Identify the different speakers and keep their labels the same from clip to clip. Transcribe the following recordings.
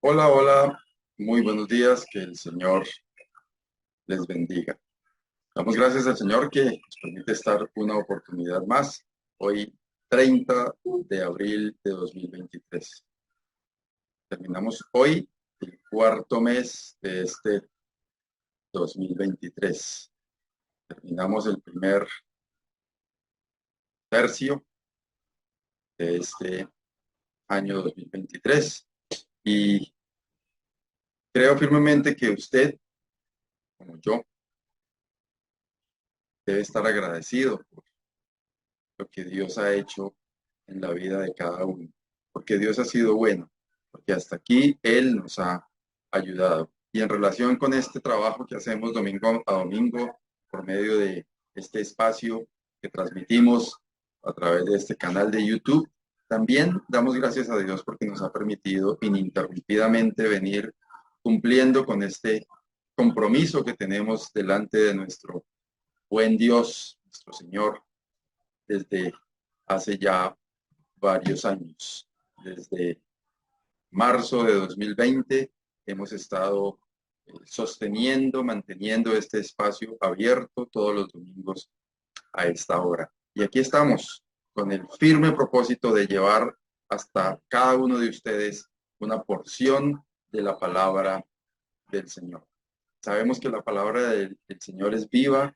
Speaker 1: Hola, hola, muy buenos días, que el Señor les bendiga. Damos gracias al Señor que nos permite estar una oportunidad más, hoy 30 de abril de 2023. Terminamos hoy el cuarto mes de este 2023. Terminamos el primer tercio de este año 2023 y creo firmemente que usted, como yo, debe estar agradecido lo que Dios ha hecho en la vida de cada uno, porque Dios ha sido bueno, porque hasta aquí Él nos ha ayudado. Y en relación con este trabajo que hacemos domingo a domingo por medio de este espacio que transmitimos a través de este canal de YouTube, también damos gracias a Dios porque nos ha permitido ininterrumpidamente venir cumpliendo con este compromiso que tenemos delante de nuestro buen Dios, nuestro Señor, desde hace ya varios años. Desde marzo de 2020 hemos estado sosteniendo, manteniendo este espacio abierto todos los domingos a esta hora. Y aquí estamos con el firme propósito de llevar hasta cada uno de ustedes una porción de la palabra del Señor. Sabemos que la palabra del Señor es viva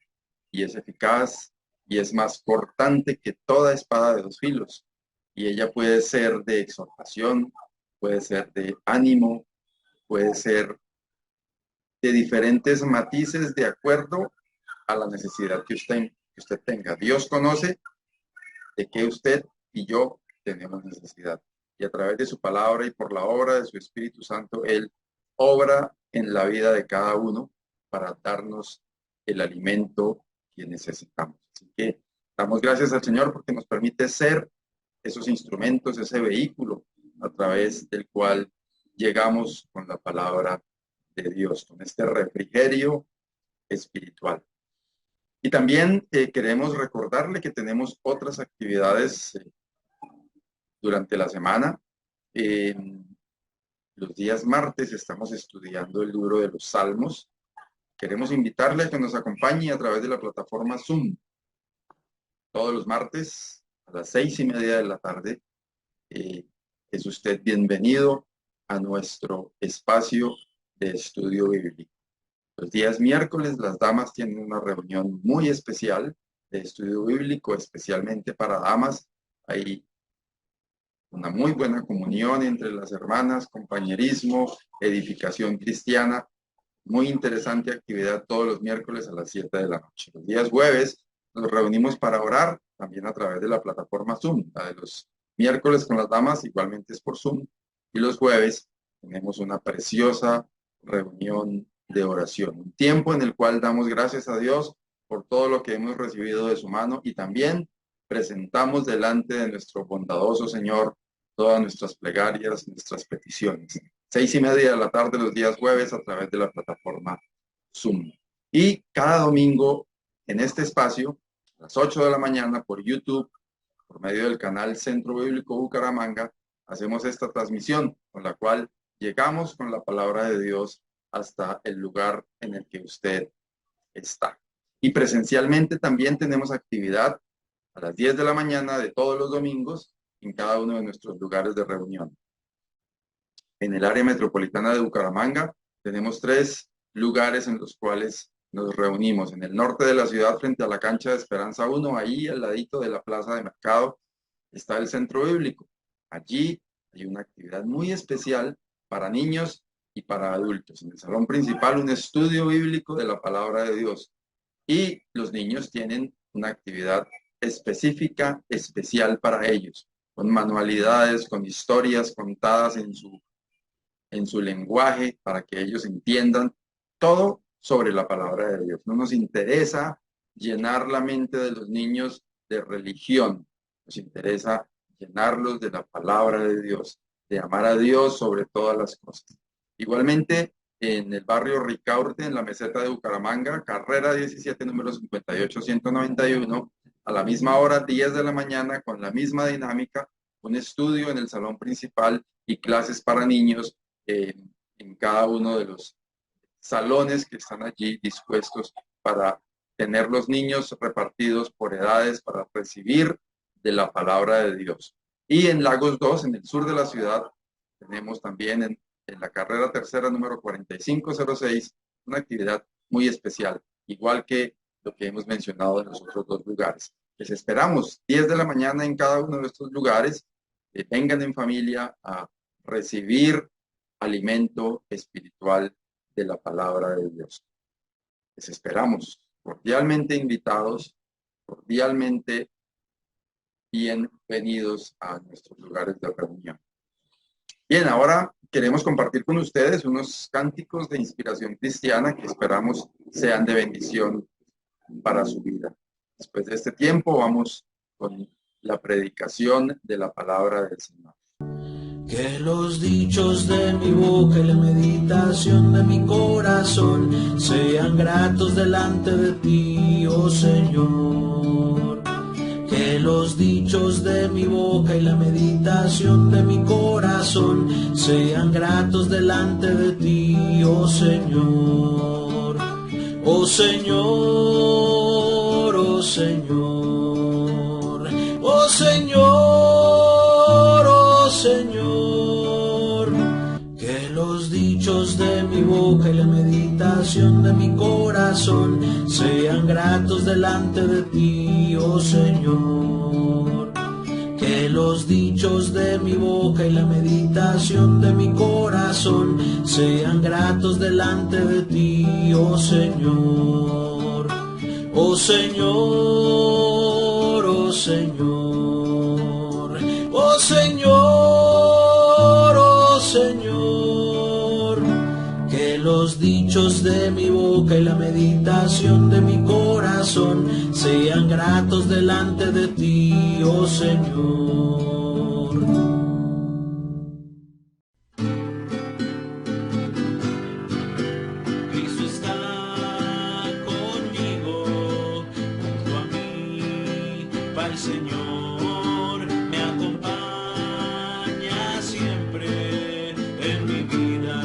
Speaker 1: y es eficaz y es más cortante que toda espada de dos filos. Y ella puede ser de exhortación, puede ser de ánimo, puede ser de diferentes matices de acuerdo a la necesidad que usted tenga. Dios conoce de qué usted y yo tenemos necesidad. Y a través de su palabra y por la obra de su Espíritu Santo, Él obra en la vida de cada uno para darnos el alimento que necesitamos. Así que damos gracias al Señor porque nos permite ser esos instrumentos, ese vehículo a través del cual llegamos con la palabra de Dios, con este refrigerio espiritual. Y también queremos recordarle que tenemos otras actividades durante la semana. Eh, los días martes estamos estudiando el libro de los Salmos. Queremos invitarle a que nos acompañe a través de la plataforma Zoom todos los martes a las 6:30 de la tarde. Es usted bienvenido a nuestro espacio de estudio bíblico. Los días miércoles las damas tienen una reunión muy especial de estudio bíblico, especialmente para damas. Hay una muy buena comunión entre las hermanas, compañerismo, edificación cristiana. Muy interesante actividad todos los miércoles a las 7 de la noche. Los días jueves nos reunimos para orar, también a través de la plataforma Zoom. La de los miércoles con las damas igualmente es por Zoom. Y los jueves tenemos una preciosa reunión de oración. Un tiempo en el cual damos gracias a Dios por todo lo que hemos recibido de su mano y también presentamos delante de nuestro bondadoso Señor todas nuestras plegarias, nuestras peticiones. 6:30 de la tarde los días jueves a través de la plataforma Zoom. Y cada domingo en este espacio, a las 8 de la mañana por YouTube, por medio del canal Centro Bíblico Bucaramanga, hacemos esta transmisión con la cual llegamos con la palabra de Dios hasta el lugar en el que usted está. Y presencialmente también tenemos actividad a las 10 de la mañana de todos los domingos en cada uno de nuestros lugares de reunión. En el área metropolitana de Bucaramanga tenemos 3 lugares en los cuales nos reunimos. En el norte de la ciudad, frente a la cancha de Esperanza 1, ahí al ladito de la plaza de mercado, está el centro bíblico. Allí hay una actividad muy especial para niños y para adultos. En el salón principal, un estudio bíblico de la palabra de Dios. Y los niños tienen una actividad específica, especial para ellos, con manualidades, con historias contadas en su lenguaje para que ellos entiendan todo sobre la palabra de Dios. No nos interesa llenar la mente de los niños de religión, nos interesa llenarlos de la palabra de Dios, de amar a Dios sobre todas las cosas. Igualmente, en el barrio Ricaurte, en la meseta de Bucaramanga, carrera 17, número 58191, a la misma hora, 10 de la mañana, con la misma dinámica, un estudio en el salón principal y clases para niños en cada uno de los salones que están allí dispuestos para tener los niños repartidos por edades para recibir de la palabra de Dios. Y en Lagos 2, en el sur de la ciudad, tenemos también en la carrera tercera número 4506 una actividad muy especial, igual que lo que hemos mencionado en los otros dos lugares. Les esperamos 10 de la mañana en cada uno de estos lugares. Vengan en familia a recibir alimento espiritual de la palabra de Dios. Les esperamos cordialmente invitados, cordialmente bienvenidos a nuestros lugares de reunión. Bien, ahora queremos compartir con ustedes unos cánticos de inspiración cristiana que esperamos sean de bendición para su vida. Después de este tiempo vamos con la predicación de la palabra del Señor.
Speaker 2: Que los dichos de mi boca y la meditación de mi corazón sean gratos delante de ti, oh Señor. Que los dichos de mi boca y la meditación de mi corazón sean gratos delante de ti, oh Señor. Oh Señor, oh Señor, oh Señor, oh Señor. Que los dichos de mi boca y la meditación de mi corazón sean gratos delante de ti, oh Señor. Que los dichos de mi boca y la meditación de mi corazón sean gratos delante de ti, oh Señor. Oh Señor, oh Señor, oh Señor, oh Señor. Que los dichos de mi boca y la meditación de mi corazón sean gratos delante de ti, oh Señor. Cristo está conmigo, junto a mí, para el Señor me acompaña siempre en mi vida.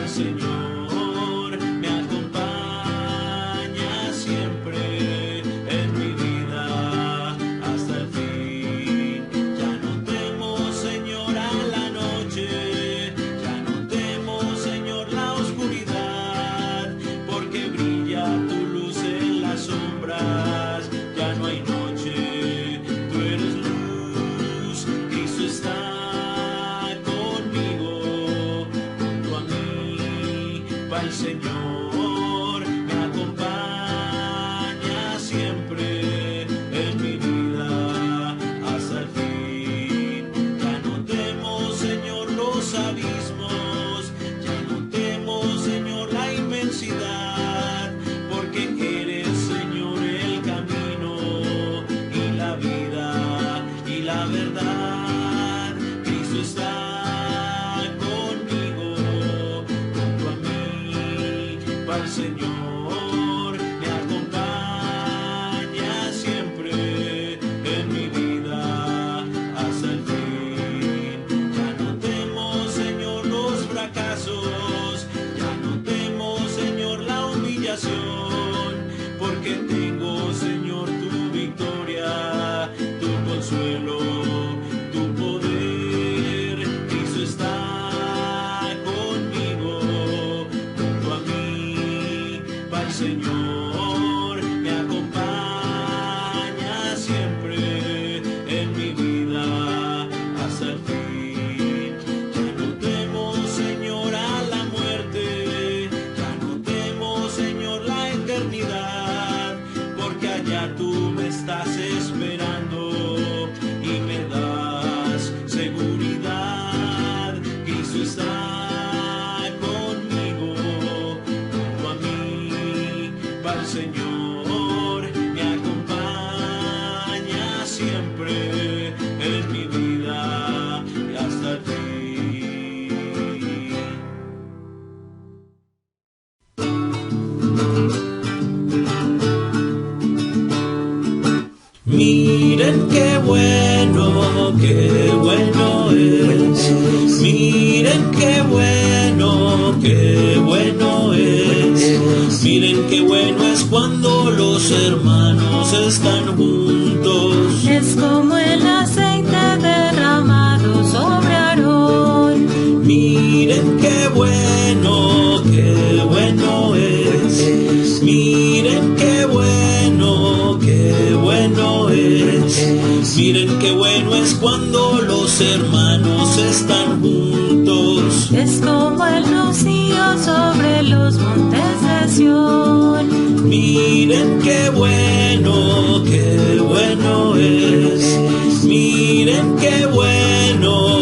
Speaker 2: Señor me acompaña siempre en mi vida hasta el fin. Ya no temo, Señor, a la noche, ya no temo, Señor, la oscuridad, porque brilla tu luz en las sombras. Ya no hay noche, tú eres luz. Cristo está conmigo, junto a mí, para el Señor me acompaña siempre en mi vida hasta el fin. Ya no temo, Señor, los abismos, ya no temo, Señor, la inmensidad, porque eres, Señor, el camino y la vida y la verdad. Cristo está conmigo, junto a mí, para el Señor me acompaña siempre en mi vida hasta el fin. Ya no temo, Señor, los fracasos, ya no temo, Señor, la humillación, porque tengo, Señor, tu victoria, tu consuelo, tu poder. Cristo está conmigo, junto a mí, para el Señor me acompaña siempre en mi vida hasta el fin. Ya no temo, Señor, a la muerte, ya no temo, Señor, la eternidad, porque allá tú me estás esperando y me das seguridad. Cristo está conmigo, junto a mí, para el Señor Miren qué bueno es. Miren qué bueno es. Miren qué bueno es cuando los hermanos están juntos.
Speaker 3: Es como el aceite derramado sobre Aarón.
Speaker 2: Miren qué bueno es. Miren qué bueno es. Miren qué bueno es cuando los hermanos están juntos.
Speaker 3: Es como el rocío sobre los montes de Sión.
Speaker 2: Miren qué bueno es. Miren qué bueno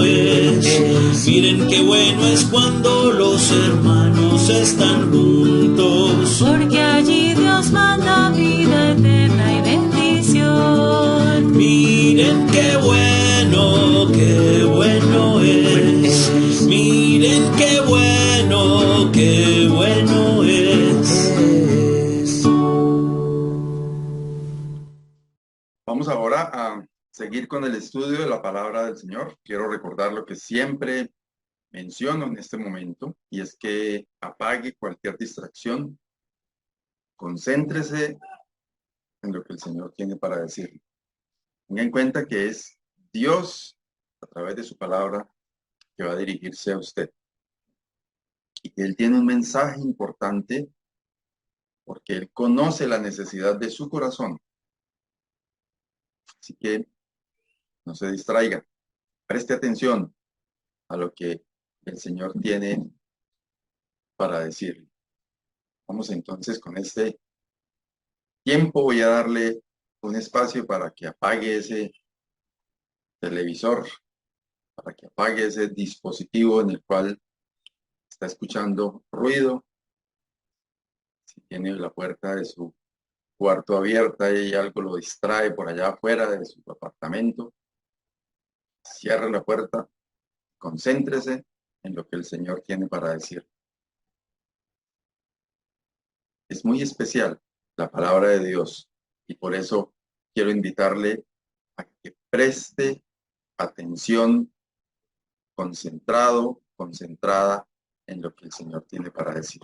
Speaker 2: es. Miren qué bueno es cuando los hermanos están juntos.
Speaker 3: Porque allí Dios manda vida eterna y bendición.
Speaker 2: Miren qué bueno es. Miren qué bueno es.
Speaker 1: Vamos ahora a seguir con el estudio de la palabra del Señor. Quiero recordar lo que siempre menciono en este momento, y es que apague cualquier distracción, concéntrese en lo que el Señor tiene para decir. Tenga en cuenta que es Dios, a través de su palabra, que va a dirigirse a usted. Y que Él tiene un mensaje importante porque Él conoce la necesidad de su corazón. Así que no se distraiga, preste atención a lo que el Señor tiene para decirle. Vamos entonces con este tiempo. Voy a darle un espacio para que apague ese televisor, para que apague ese dispositivo en el cual está escuchando ruido. Si tiene la puerta de su cuarto abierta y algo lo distrae por allá afuera de su apartamento, cierre la puerta, concéntrese en lo que el Señor tiene para decir. Es muy especial la palabra de Dios y por eso quiero invitarle a que preste atención, concentrado, concentrada en lo que el Señor tiene para decir.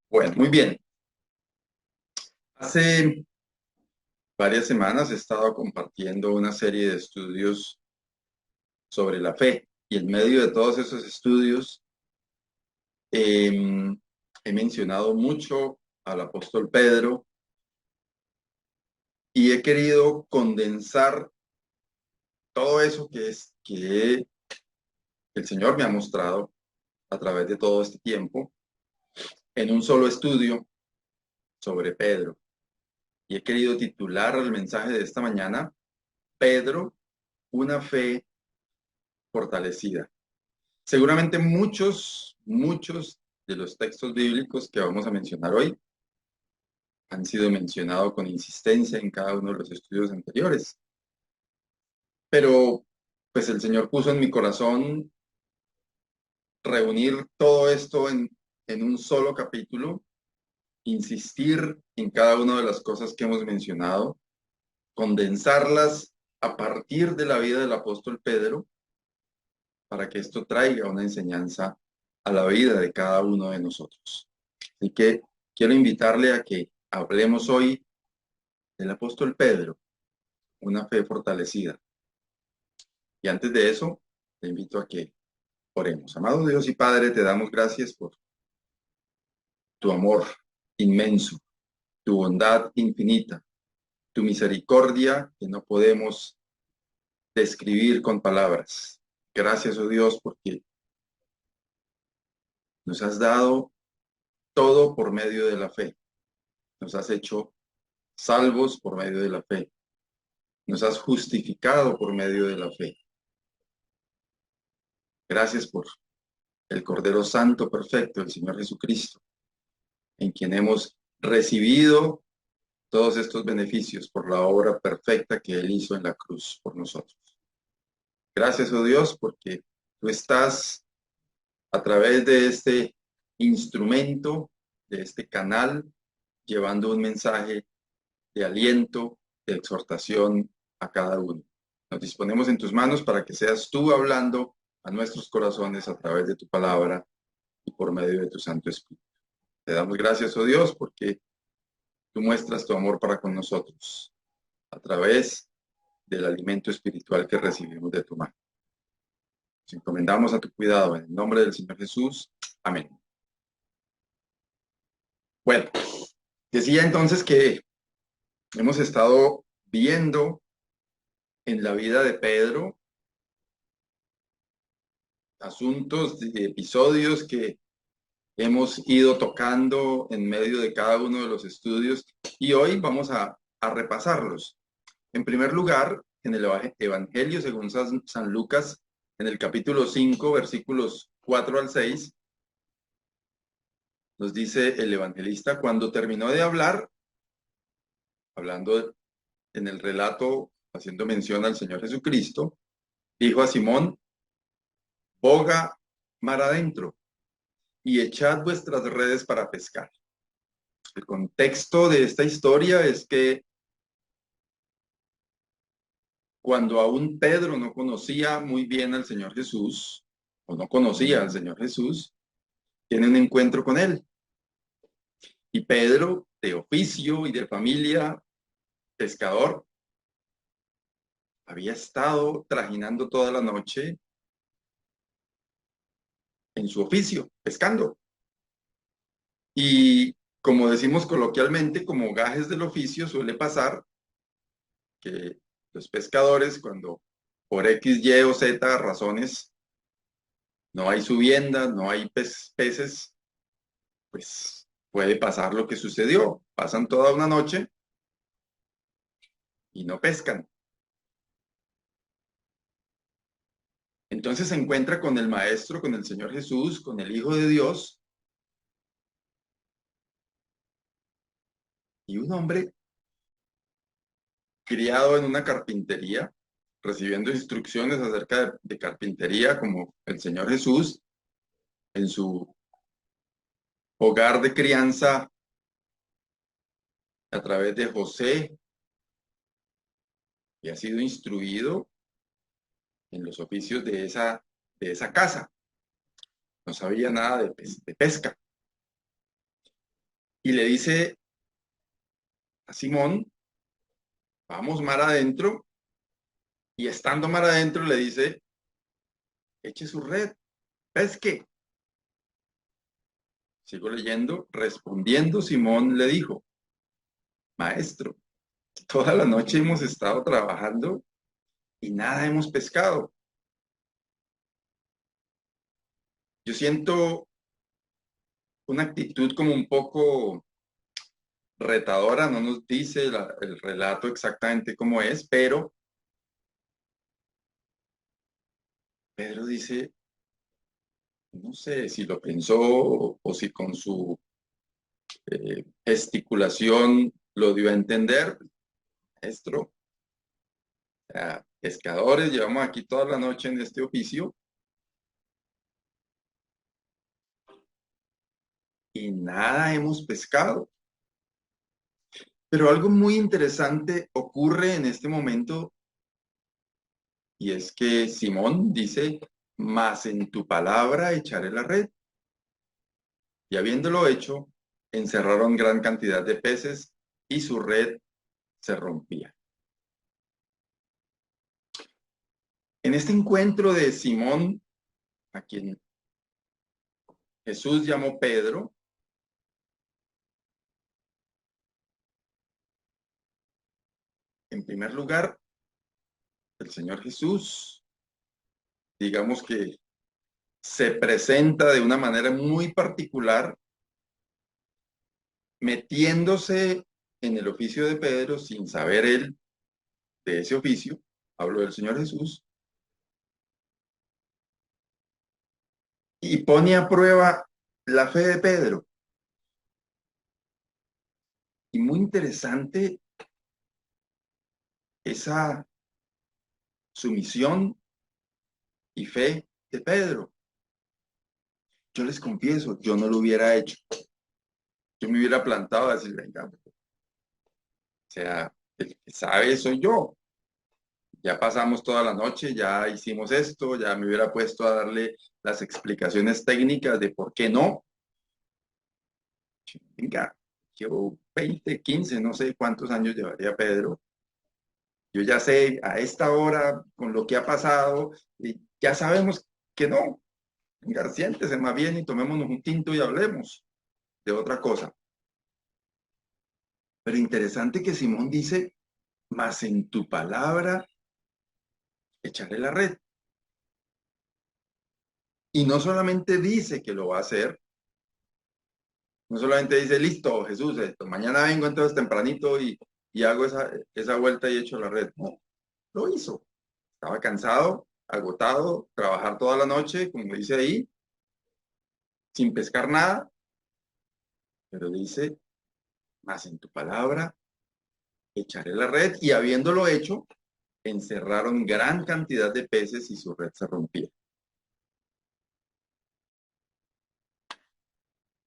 Speaker 1: Bueno, muy bien. Hace varias semanas he estado compartiendo una serie de estudios sobre la fe y en medio de todos esos estudios he mencionado mucho al apóstol Pedro y he querido condensar todo eso que el Señor me ha mostrado a través de todo este tiempo en un solo estudio sobre Pedro. Y he querido titular el mensaje de esta mañana, Pedro, una fe fortalecida. Seguramente muchos de los textos bíblicos que vamos a mencionar hoy han sido mencionados con insistencia en cada uno de los estudios anteriores. Pero pues el Señor puso en mi corazón reunir todo esto en un solo capítulo, insistir en cada una de las cosas que hemos mencionado, condensarlas a partir de la vida del apóstol Pedro, para que esto traiga una enseñanza a la vida de cada uno de nosotros. Así que quiero invitarle a que hablemos hoy del apóstol Pedro, una fe fortalecida. Y antes de eso, te invito a que oremos. Amado Dios y Padre, te damos gracias por tu amor inmenso, tu bondad infinita, tu misericordia que no podemos describir con palabras. Gracias, oh Dios, porque nos has dado todo por medio de la fe. Nos has hecho salvos por medio de la fe. Nos has justificado por medio de la fe. Gracias por el Cordero Santo perfecto, el Señor Jesucristo, en quien hemos recibido todos estos beneficios por la obra perfecta que Él hizo en la cruz por nosotros. Gracias, oh Dios, porque tú estás a través de este instrumento, de este canal, llevando un mensaje de aliento, de exhortación a cada uno. Nos disponemos en tus manos para que seas tú hablando a nuestros corazones a través de tu palabra y por medio de tu Santo Espíritu. Te damos gracias, oh Dios, porque tú muestras tu amor para con nosotros a través del alimento espiritual que recibimos de tu mano. Nos encomendamos a tu cuidado en el nombre del Señor Jesús. Amén. Bueno, decía entonces que hemos estado viendo en la vida de Pedro asuntos, episodios que hemos ido tocando en medio de cada uno de los estudios y hoy vamos a repasarlos. En primer lugar, en el Evangelio según San Lucas, en el capítulo 5, versículos 4 al 6, nos dice el evangelista, cuando terminó de hablar, hablando en el relato, haciendo mención al Señor Jesucristo, dijo a Simón, boga mar adentro y echad vuestras redes para pescar. El contexto de esta historia es que cuando aún Pedro no conocía muy bien al Señor Jesús, o no conocía al Señor Jesús, tiene un encuentro con él. Y Pedro, de oficio y de familia, pescador, había estado trajinando toda la noche en su oficio, pescando. Y como decimos coloquialmente, como gajes del oficio, suele pasar que los pescadores, cuando por X, Y o Z razones no hay subienda, no hay peces, pues puede pasar lo que sucedió. Pasan toda una noche y no pescan. Entonces se encuentra con el Maestro, con el Señor Jesús, con el Hijo de Dios, y un hombre criado en una carpintería, recibiendo instrucciones acerca de carpintería como el Señor Jesús, en su hogar de crianza a través de José, y ha sido instruido en los oficios de esa casa. No sabía nada de pesca. Y le dice a Simón, vamos mar adentro, y estando mar adentro le dice, eche su red, pesque. Sigo leyendo, respondiendo Simón le dijo, maestro, toda la noche hemos estado trabajando y nada hemos pescado. Yo siento una actitud como un poco retadora, no nos dice el relato exactamente cómo es, pero Pedro dice, no sé si lo pensó o si con su gesticulación lo dio a entender, maestro, pescadores, llevamos aquí toda la noche en este oficio y nada hemos pescado. Pero algo muy interesante ocurre en este momento y es que Simón dice, mas en tu palabra echaré la red. Y habiéndolo hecho, encerraron gran cantidad de peces y su red se rompía. En este encuentro de Simón, a quien Jesús llamó Pedro, en primer lugar, el Señor Jesús, digamos que se presenta de una manera muy particular, metiéndose en el oficio de Pedro sin saber él de ese oficio, hablo del Señor Jesús, y pone a prueba la fe de Pedro. Y muy interesante esa sumisión y fe de Pedro. Yo les confieso, yo no lo hubiera hecho. Yo me hubiera plantado a decir, venga, sea, el que sabe soy yo. Ya pasamos toda la noche, ya hicimos esto, ya me hubiera puesto a darle las explicaciones técnicas de por qué no. Venga, yo 20, 15, no sé cuántos años llevaría Pedro. Yo ya sé a esta hora, con lo que ha pasado, y ya sabemos que no. Venga, siéntese más bien y tomémonos un tinto y hablemos de otra cosa. Pero interesante que Simón dice, más en tu palabra echaré la red. Y no solamente dice que lo va a hacer, no solamente dice, listo, Jesús, esto, mañana vengo entonces tempranito y hago esa vuelta y echo la red. No, lo hizo. Estaba cansado, agotado, trabajar toda la noche, como dice ahí, sin pescar nada, pero dice, más en tu palabra echaré la red y habiéndolo hecho, encerraron gran cantidad de peces y su red se rompía.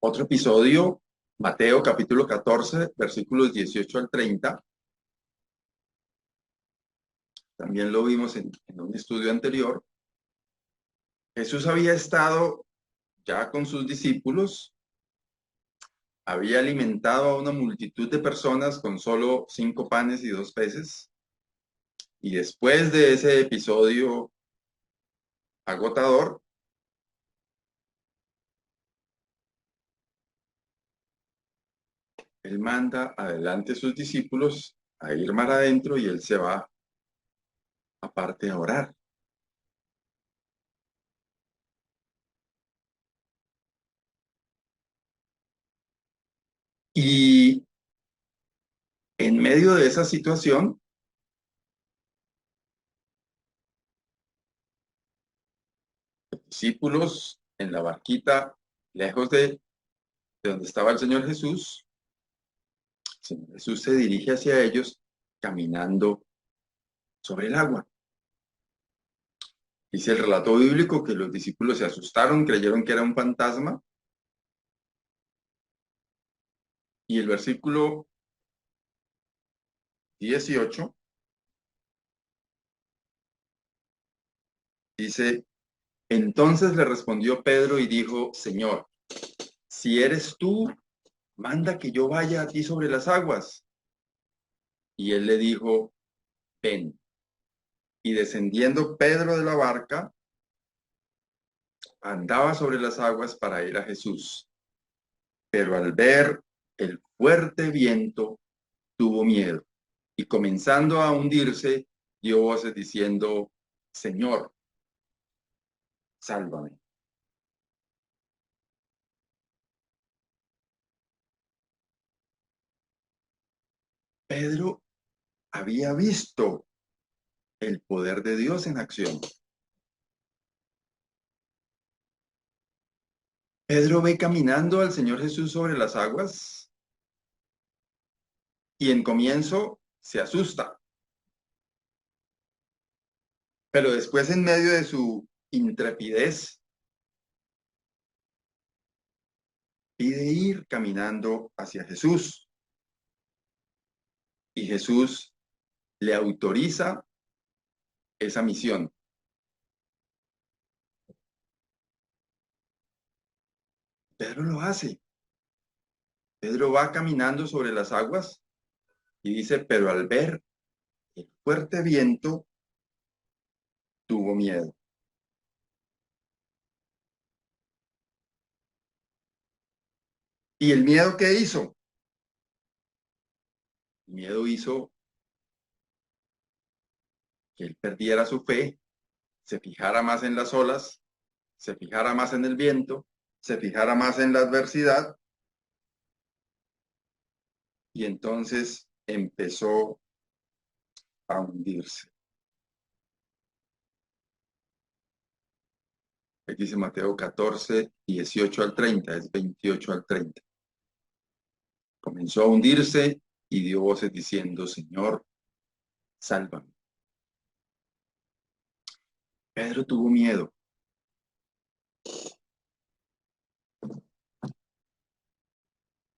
Speaker 1: Otro episodio, Mateo capítulo 14, versículos 18 al 30. También lo vimos en un estudio anterior. Jesús había estado ya con sus discípulos, había alimentado a una multitud de personas con solo 5 panes y 2 peces. Y después de ese episodio agotador, él manda adelante a sus discípulos a ir mar adentro y él se va aparte a orar. Y en medio de esa situación, los discípulos en la barquita, lejos de donde estaba el Señor Jesús, el Señor Jesús se dirige hacia ellos caminando sobre el agua. Dice el relato bíblico que los discípulos se asustaron, creyeron que era un fantasma. Y el versículo 18 dice, entonces le respondió Pedro y dijo, Señor, si eres tú, manda que yo vaya a ti sobre las aguas. Y él le dijo, ven. Y descendiendo Pedro de la barca, andaba sobre las aguas para ir a Jesús. Pero al ver el fuerte viento, tuvo miedo. Y comenzando a hundirse, dio voces diciendo, Señor, sálvame. Pedro había visto el poder de Dios en acción. Pedro ve caminando al Señor Jesús sobre las aguas y en comienzo se asusta, pero después en medio de su intrepidez pide ir caminando hacia Jesús y Jesús le autoriza esa misión. Pedro lo hace. Pedro va caminando sobre las aguas y dice, pero al ver el fuerte viento, tuvo miedo. ¿Y el miedo qué hizo? El miedo hizo que él perdiera su fe, se fijara más en las olas, se fijara más en el viento, se fijara más en la adversidad y entonces empezó a hundirse. Ahí dice Mateo 14, 18 al 30, es 28 al 30. Comenzó a hundirse y dio voces diciendo, Señor, sálvame. Pedro tuvo miedo.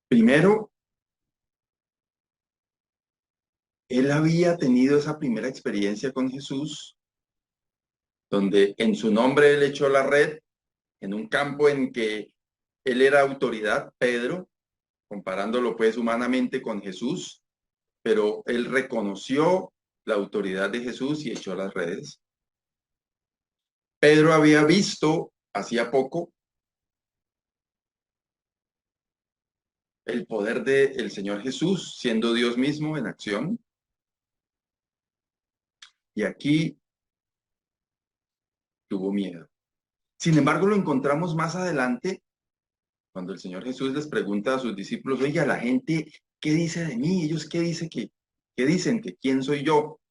Speaker 1: Primero, Él había tenido esa primera experiencia con Jesús, donde en su nombre él echó la red en un campo en que él era autoridad, Pedro, comparándolo pues humanamente con Jesús, pero él reconoció la autoridad de Jesús y echó las redes. Pedro había visto hacía poco el poder del Señor Jesús siendo Dios mismo en acción. Y aquí tuvo miedo. Sin embargo, lo encontramos más adelante cuando el Señor Jesús les pregunta a sus discípulos, oiga, la gente, ¿qué dice de mí? Ellos, ¿qué dicen? ¿Que quién soy yo?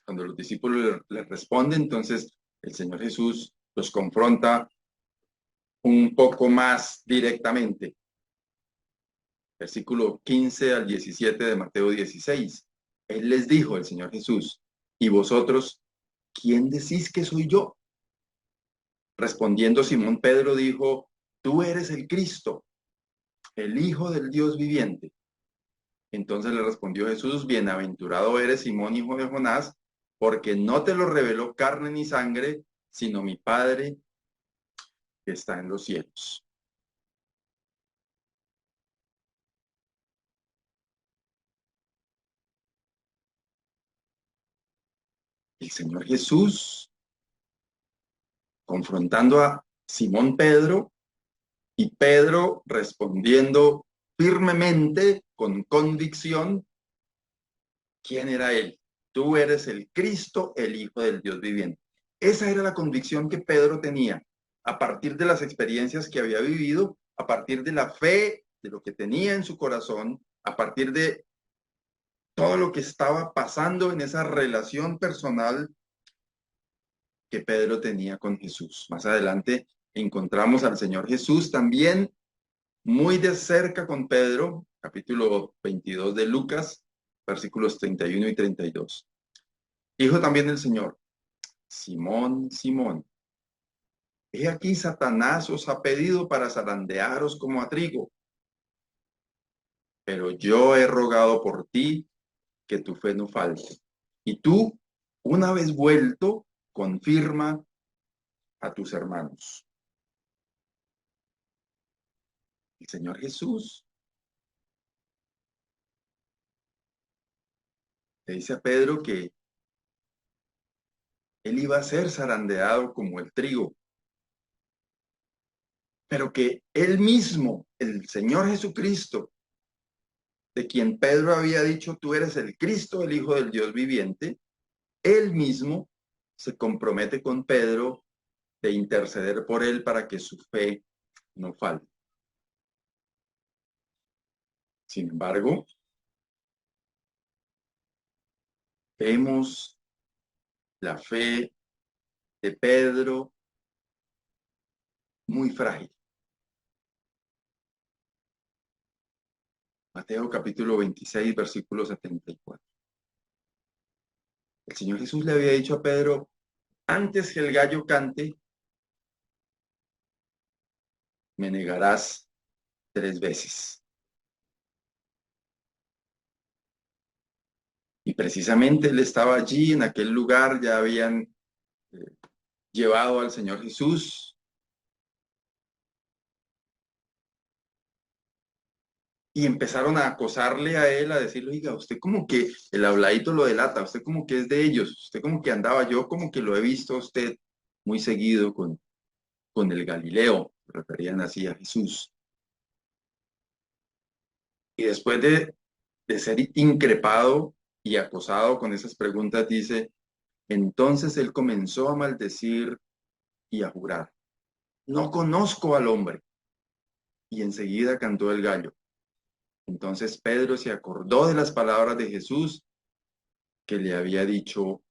Speaker 1: Cuando los discípulos le responden, entonces el Señor Jesús los confronta un poco más directamente. Versículo 15 al 17 de Mateo 16. Él les dijo, el Señor Jesús, ¿y vosotros quién decís que soy yo? Respondiendo Simón Pedro dijo, tú eres el Cristo, el Hijo del Dios viviente. Entonces le respondió Jesús, bienaventurado eres Simón, hijo de Jonás, porque no te lo reveló carne ni sangre, sino mi Padre que está en los cielos. El Señor Jesús, confrontando a Simón Pedro, y Pedro respondiendo firmemente, con convicción, ¿quién era él? Tú eres el Cristo, el Hijo del Dios viviente. Esa era la convicción que Pedro tenía a partir de las experiencias que había vivido, a partir de la fe, de lo que tenía en su corazón, a partir de todo lo que estaba pasando en esa relación personal que Pedro tenía con Jesús. Más adelante encontramos al Señor Jesús también muy de cerca con Pedro, capítulo 22 de Lucas, versículos 31 y 32. Dijo también el Señor, Simón, Simón, he aquí Satanás os ha pedido para zarandearos como a trigo, pero yo he rogado por ti que tu fe no falte. Y tú, una vez vuelto, confirma a tus hermanos. El Señor Jesús le dice a Pedro que él iba a ser zarandeado como el trigo, pero que él mismo, el Señor Jesucristo, de quien Pedro había dicho, tú eres el Cristo, el Hijo del Dios viviente, él mismo se compromete con Pedro de interceder por él para que su fe no falte. Sin embargo, vemos la fe de Pedro muy frágil. Mateo capítulo 26, versículo 74. El Señor Jesús le había dicho a Pedro, antes que el gallo cante, me negarás 3 veces. Y precisamente él estaba allí, en aquel lugar, ya habían llevado al Señor Jesús. Y empezaron a acosarle a él, a decirle, oiga, usted como que el habladito lo delata, usted como que es de ellos, usted como que andaba, yo como que lo he visto a usted muy seguido con el Galileo, se referían así a Jesús. Y después de ser increpado y acosado con esas preguntas, dice, entonces él comenzó a maldecir y a jurar, no conozco al hombre. Y enseguida cantó el gallo. Entonces Pedro se acordó de las palabras de Jesús que le había dicho,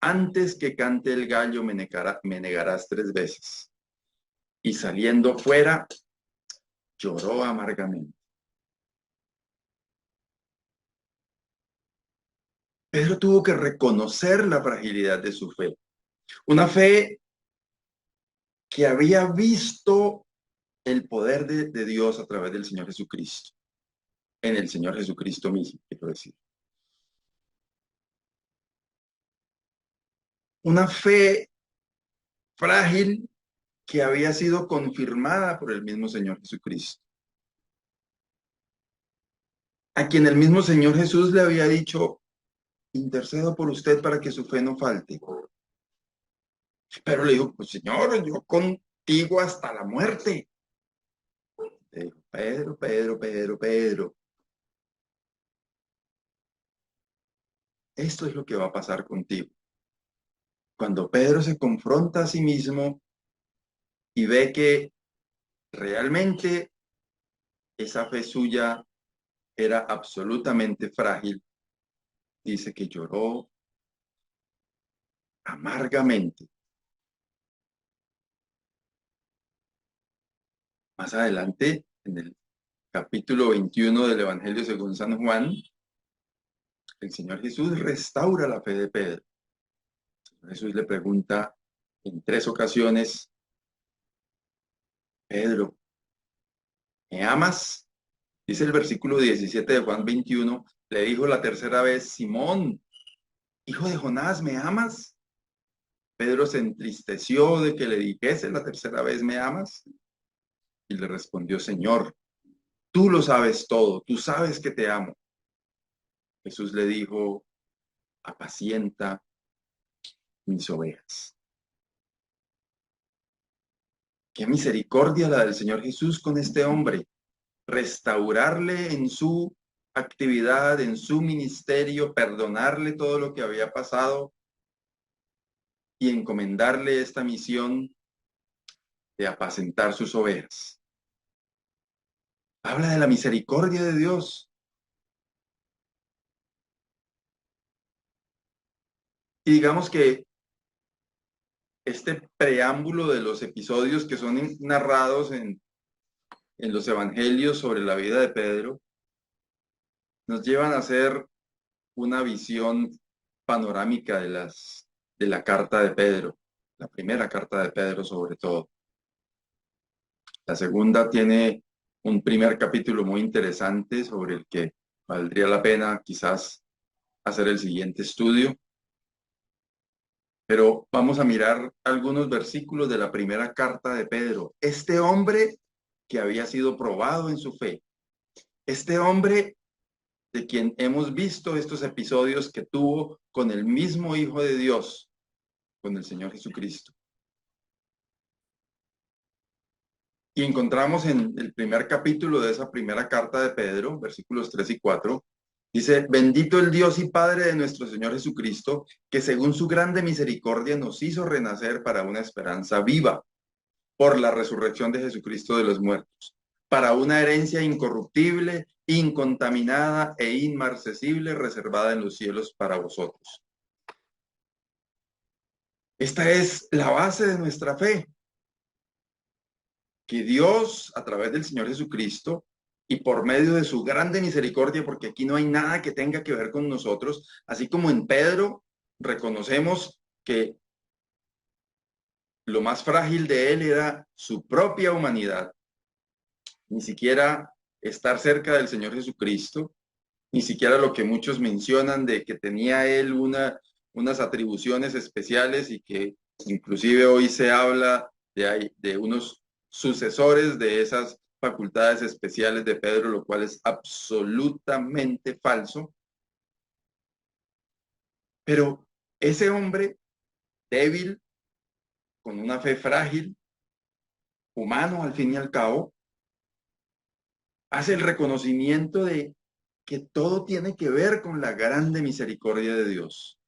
Speaker 1: antes que cante el gallo me negarás 3 veces. Y saliendo fuera, lloró amargamente. Pedro tuvo que reconocer la fragilidad de su fe. Una fe que había visto el poder de Dios a través del Señor Jesucristo. en el Señor Jesucristo mismo, quiero decir. Una fe frágil que había sido confirmada por el mismo Señor Jesucristo, a quien el mismo Señor Jesús le había dicho: intercedo por usted para que su fe no falte. Pero le dijo: pues Señor, yo contigo hasta la muerte. Le dijo: Pedro, esto es lo que va a pasar contigo. Cuando Pedro se confronta a sí mismo y ve que realmente esa fe suya era absolutamente frágil, dice que lloró amargamente. Más adelante, en el capítulo 21 del Evangelio según San Juan, el Señor Jesús restaura la fe de Pedro. Jesús le pregunta en 3 ocasiones: Pedro, ¿me amas? Dice el versículo 17 de Juan 21, le dijo la tercera vez: Simón, hijo de Jonás, ¿me amas? Pedro se entristeció de que le dijese la tercera vez: ¿me amas? Y le respondió: Señor, tú lo sabes todo, tú sabes que te amo. Jesús le dijo: apacienta mis ovejas. Qué misericordia la del Señor Jesús con este hombre. Restaurarle en su actividad, en su ministerio, perdonarle todo lo que había pasado y encomendarle esta misión de apacentar sus ovejas. Habla de la misericordia de Dios. Y digamos que este preámbulo de los episodios que son narrados en los evangelios sobre la vida de Pedro nos llevan a hacer una visión panorámica de la carta de Pedro, la primera carta de Pedro sobre todo. La segunda tiene un primer capítulo muy interesante sobre el que valdría la pena quizás hacer el siguiente estudio. Pero vamos a mirar algunos versículos de la primera carta de Pedro. Este hombre que había sido probado en su fe, este hombre de quien hemos visto estos episodios que tuvo con el mismo Hijo de Dios, con el Señor Jesucristo. Y encontramos en el primer capítulo de esa primera carta de Pedro, versículos 3 y 4, dice: bendito el Dios y Padre de nuestro Señor Jesucristo, que según su grande misericordia nos hizo renacer para una esperanza viva, por la resurrección de Jesucristo de los muertos, para una herencia incorruptible, incontaminada e inmarcesible, reservada en los cielos para vosotros. Esta es la base de nuestra fe. Que Dios, a través del Señor Jesucristo, y por medio de su grande misericordia, porque aquí no hay nada que tenga que ver con nosotros, así como en Pedro reconocemos que lo más frágil de él era su propia humanidad, ni siquiera estar cerca del Señor Jesucristo, ni siquiera lo que muchos mencionan de que tenía él unas atribuciones especiales y que inclusive hoy se habla de unos sucesores de esas facultades especiales de Pedro, lo cual es absolutamente falso. Pero ese hombre débil, con una fe frágil, humano al fin y al cabo, hace el reconocimiento de que todo tiene que ver con la grande misericordia de Dios.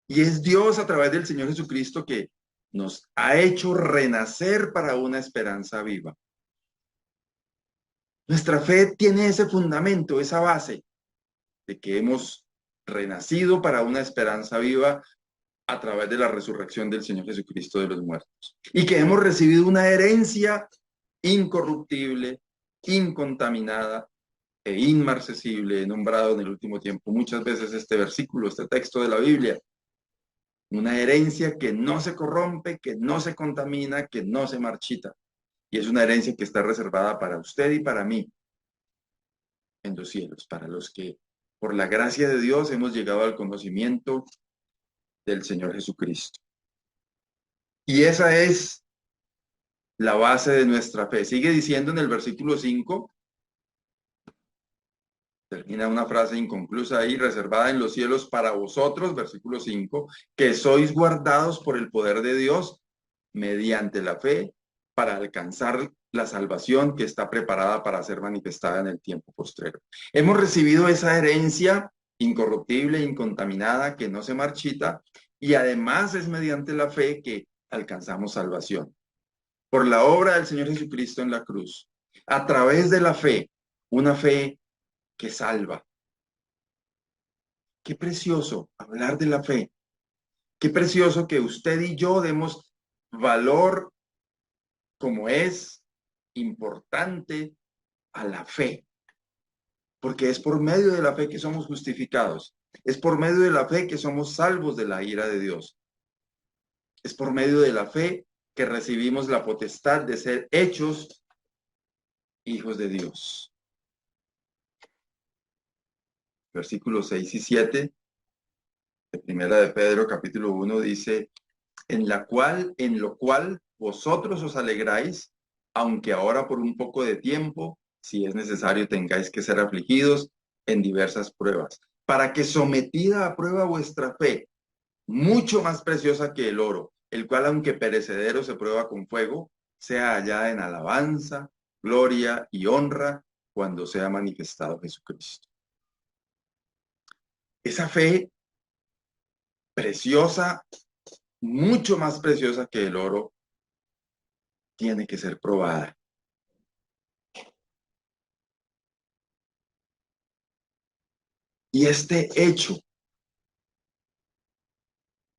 Speaker 1: Y es Dios a través del Señor Jesucristo que nos ha hecho renacer para una esperanza viva. Nuestra fe tiene ese fundamento, esa base de que hemos renacido para una esperanza viva a través de la resurrección del Señor Jesucristo de los muertos. Y que hemos recibido una herencia incorruptible, incontaminada e inmarcesible, nombrado en el último tiempo muchas veces este versículo, este texto de la Biblia. Una herencia que no se corrompe, que no se contamina, que no se marchita. Y es una herencia que está reservada para usted y para mí en los cielos, para los que por la gracia de Dios hemos llegado al conocimiento del Señor Jesucristo. Y esa es la base de nuestra fe. Sigue diciendo en el versículo 5, termina una frase inconclusa ahí, reservada en los cielos para vosotros, versículo 5, que sois guardados por el poder de Dios mediante la fe para alcanzar la salvación que está preparada para ser manifestada en el tiempo postrero. Hemos recibido esa herencia incorruptible, incontaminada, que no se marchita, y además es mediante la fe que alcanzamos salvación. Por la obra del Señor Jesucristo en la cruz, a través de la fe, una fe que salva. Qué precioso hablar de la fe. Qué precioso que usted y yo demos valor como es importante a la fe, porque es por medio de la fe que somos justificados, es por medio de la fe que somos salvos de la ira de Dios, es por medio de la fe que recibimos la potestad de ser hechos hijos de Dios. Versículos 6 y 7 de Primera de Pedro, capítulo 1, dice, en lo cual vosotros os alegráis, aunque ahora por un poco de tiempo, si es necesario, tengáis que ser afligidos en diversas pruebas, para que sometida a prueba vuestra fe, mucho más preciosa que el oro, el cual aunque perecedero se prueba con fuego, sea hallada en alabanza, gloria y honra cuando sea manifestado Jesucristo. Esa fe preciosa, mucho más preciosa que el oro, tiene que ser probada. Y este hecho,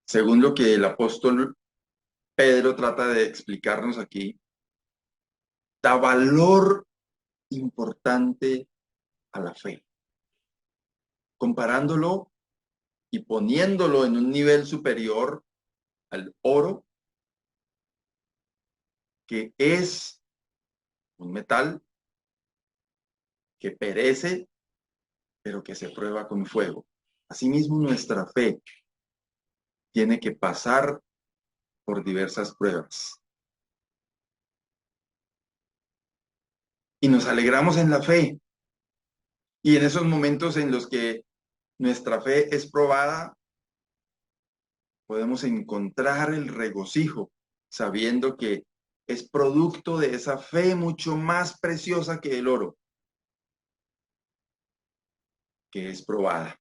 Speaker 1: según lo que el apóstol Pedro trata de explicarnos aquí, da valor importante a la fe, comparándolo y poniéndolo en un nivel superior al oro, que es un metal que perece, pero que se prueba con fuego. Asimismo, nuestra fe tiene que pasar por diversas pruebas. Y nos alegramos en la fe. Y en esos momentos en los que nuestra fe es probada, podemos encontrar el regocijo, sabiendo que es producto de esa fe mucho más preciosa que el oro, que es probada.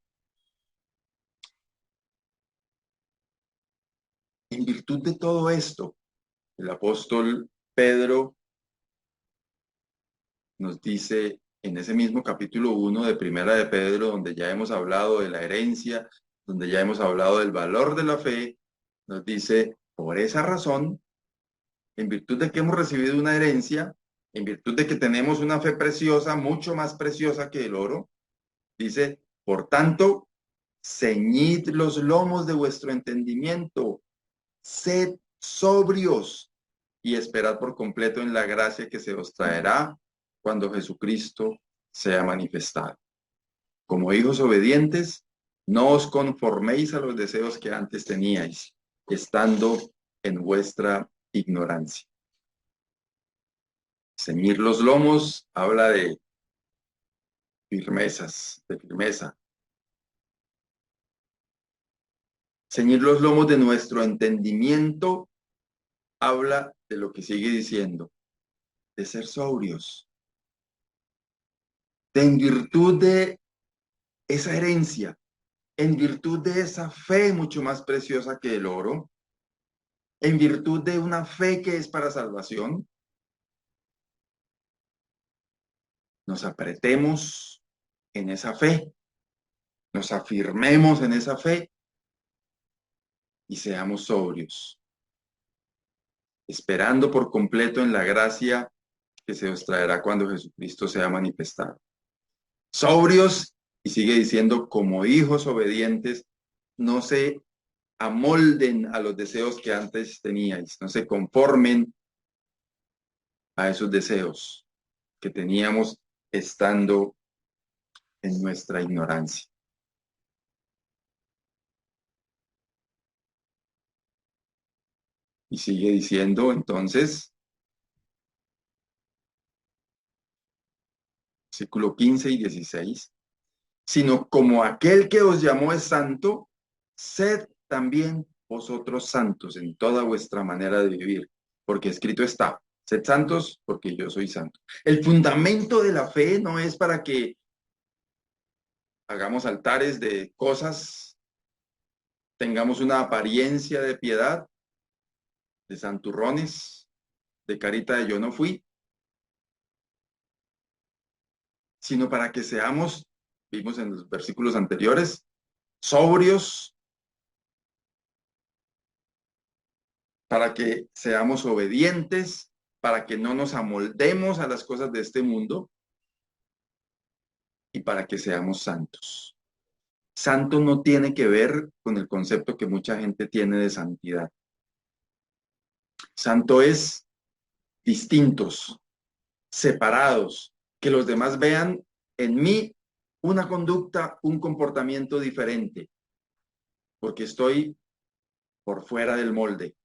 Speaker 1: En virtud de todo esto, el apóstol Pedro nos dice en ese mismo capítulo 1 de Primera de Pedro, donde ya hemos hablado de la herencia, donde ya hemos hablado del valor de la fe, nos dice, por esa razón, en virtud de que hemos recibido una herencia, en virtud de que tenemos una fe preciosa, mucho más preciosa que el oro, dice, por tanto, ceñid los lomos de vuestro entendimiento, sed sobrios y esperad por completo en la gracia que se os traerá cuando Jesucristo sea manifestado. Como hijos obedientes, no os conforméis a los deseos que antes teníais, estando en vuestra ignorancia. Ceñir los lomos habla de firmezas, de firmeza. Ceñir los lomos de nuestro entendimiento habla de lo que sigue diciendo, de ser sobrios. De en virtud de esa herencia, en virtud de esa fe mucho más preciosa que el oro, en virtud de una fe que es para salvación, nos apretemos en esa fe, nos afirmemos en esa fe y seamos sobrios, esperando por completo en la gracia que se os traerá cuando Jesucristo sea manifestado. Sobrios, y sigue diciendo, como hijos obedientes, no se amolden a los deseos que antes teníais, no se conformen a esos deseos que teníamos estando en nuestra ignorancia. Y sigue diciendo entonces, versículo 15 y 16, sino como aquel que os llamó es santo, sed también vosotros santos en toda vuestra manera de vivir, porque escrito está, sed santos porque yo soy santo. El fundamento de la fe no es para que hagamos altares de cosas, tengamos una apariencia de piedad, de santurrones, de carita de yo no fui, sino para que seamos, vimos en los versículos anteriores, sobrios, para que seamos obedientes, para que no nos amoldemos a las cosas de este mundo y para que seamos santos. Santo no tiene que ver con el concepto que mucha gente tiene de santidad. Santo es distintos, separados, que los demás vean en mí una conducta, un comportamiento diferente, porque estoy por fuera del molde.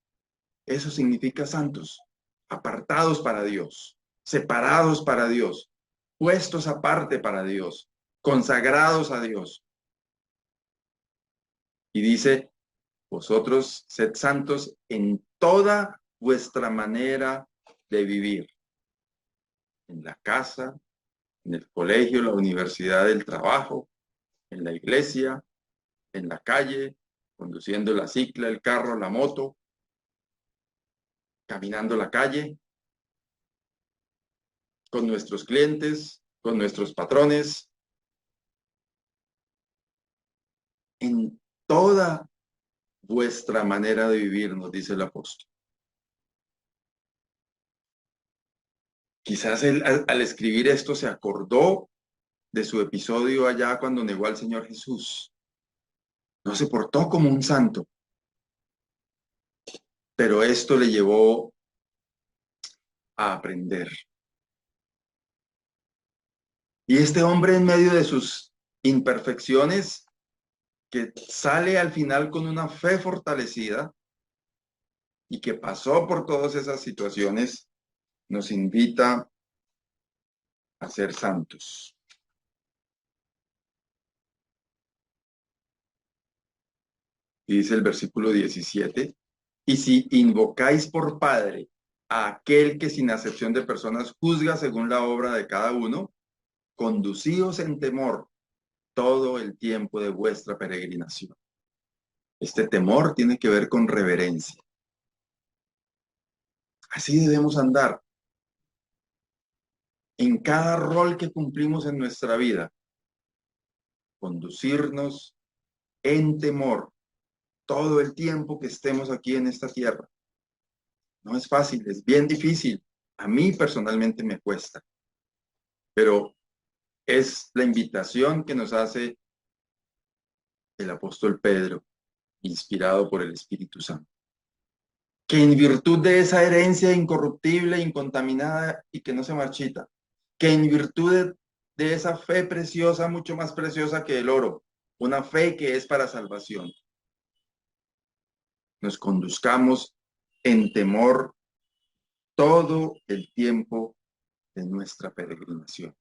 Speaker 1: Eso significa santos, apartados para Dios, separados para Dios, puestos aparte para Dios, consagrados a Dios. Y dice, vosotros sed santos en toda vuestra manera de vivir, en la casa, en el colegio, la universidad, el trabajo, en la iglesia, en la calle, conduciendo la cicla, el carro, la moto, caminando la calle, con nuestros clientes, con nuestros patrones, en toda vuestra manera de vivir, nos dice el apóstol. Quizás él al escribir esto se acordó de su episodio allá cuando negó al Señor Jesús. No se portó como un santo, pero esto le llevó a aprender. Y este hombre en medio de sus imperfecciones, que sale al final con una fe fortalecida y que pasó por todas esas situaciones, nos invita a ser santos. Y dice el versículo 17, y si invocáis por Padre a aquel que sin acepción de personas juzga según la obra de cada uno, conducíos en temor todo el tiempo de vuestra peregrinación. Este temor tiene que ver con reverencia. Así debemos andar en cada rol que cumplimos en nuestra vida. Conducirnos en temor todo el tiempo que estemos aquí en esta tierra. No es fácil, es bien difícil. A mí personalmente me cuesta. Pero es la invitación que nos hace el apóstol Pedro, inspirado por el Espíritu Santo. Que en virtud de esa herencia incorruptible, incontaminada y que no se marchita, que en virtud de esa fe preciosa, mucho más preciosa que el oro, una fe que es para salvación, nos conduzcamos en temor todo el tiempo de nuestra peregrinación.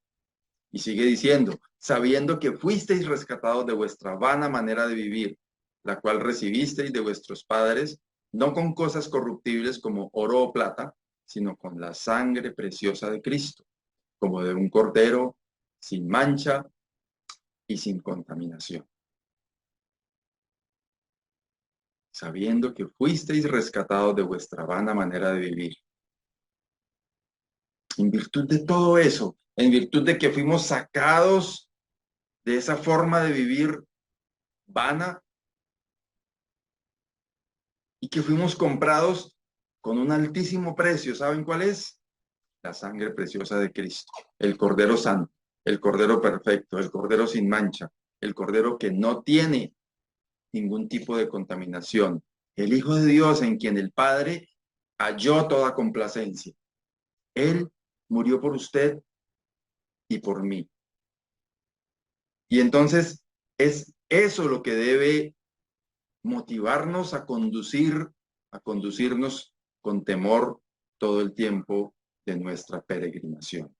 Speaker 1: Y sigue diciendo, sabiendo que fuisteis rescatados de vuestra vana manera de vivir, la cual recibisteis de vuestros padres, no con cosas corruptibles como oro o plata, sino con la sangre preciosa de Cristo, como de un cordero sin mancha y sin contaminación. Sabiendo que fuisteis rescatados de vuestra vana manera de vivir. En virtud de todo eso, en virtud de que fuimos sacados de esa forma de vivir vana y que fuimos comprados con un altísimo precio, ¿saben cuál es? La sangre preciosa de Cristo, el Cordero Santo, el Cordero Perfecto, el Cordero sin mancha, el Cordero que no tiene ningún tipo de contaminación, el Hijo de Dios en quien el Padre halló toda complacencia. Él murió por usted y por mí. Y entonces es eso lo que debe motivarnos a conducirnos con temor todo el tiempo de nuestra peregrinación.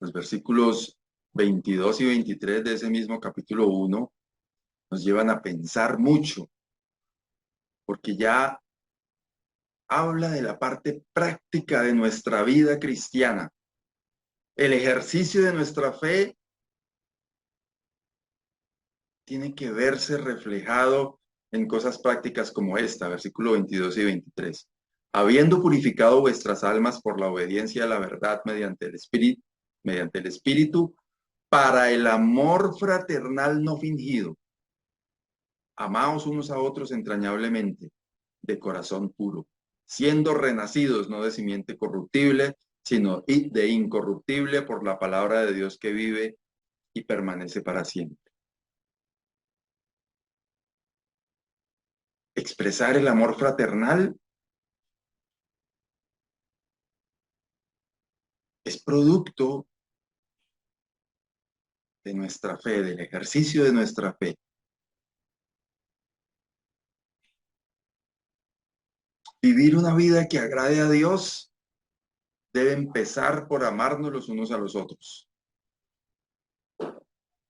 Speaker 1: Los versículos 22 y 23 de ese mismo capítulo 1 nos llevan a pensar mucho, porque ya habla de la parte práctica de nuestra vida cristiana. El ejercicio de nuestra fe tiene que verse reflejado en cosas prácticas como esta, versículo 22 y 23. Habiendo purificado vuestras almas por la obediencia a la verdad mediante el Espíritu, para el amor fraternal no fingido, amaos unos a otros entrañablemente, de corazón puro, siendo renacidos no de simiente corruptible, sino de incorruptible por la palabra de Dios que vive y permanece para siempre. Expresar el amor fraternal es producto de nuestra fe, del ejercicio de nuestra fe. Vivir una vida que agrade a Dios debe empezar por amarnos los unos a los otros.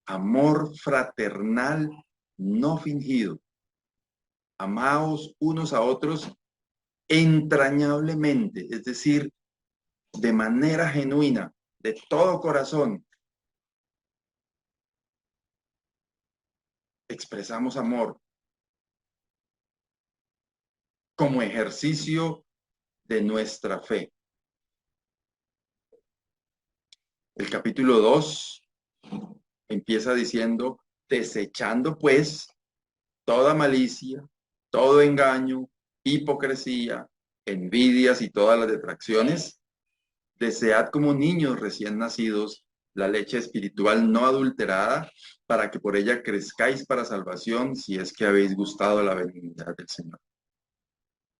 Speaker 1: Amor fraternal no fingido. Amaos unos a otros entrañablemente, es decir, de manera genuina, de todo corazón. Expresamos amor como ejercicio de nuestra fe. El capítulo 2 empieza diciendo, desechando pues toda malicia, todo engaño, hipocresía, envidias y todas las detracciones, desead como niños recién nacidos la leche espiritual no adulterada, para que por ella crezcáis para salvación, si es que habéis gustado la benignidad del Señor.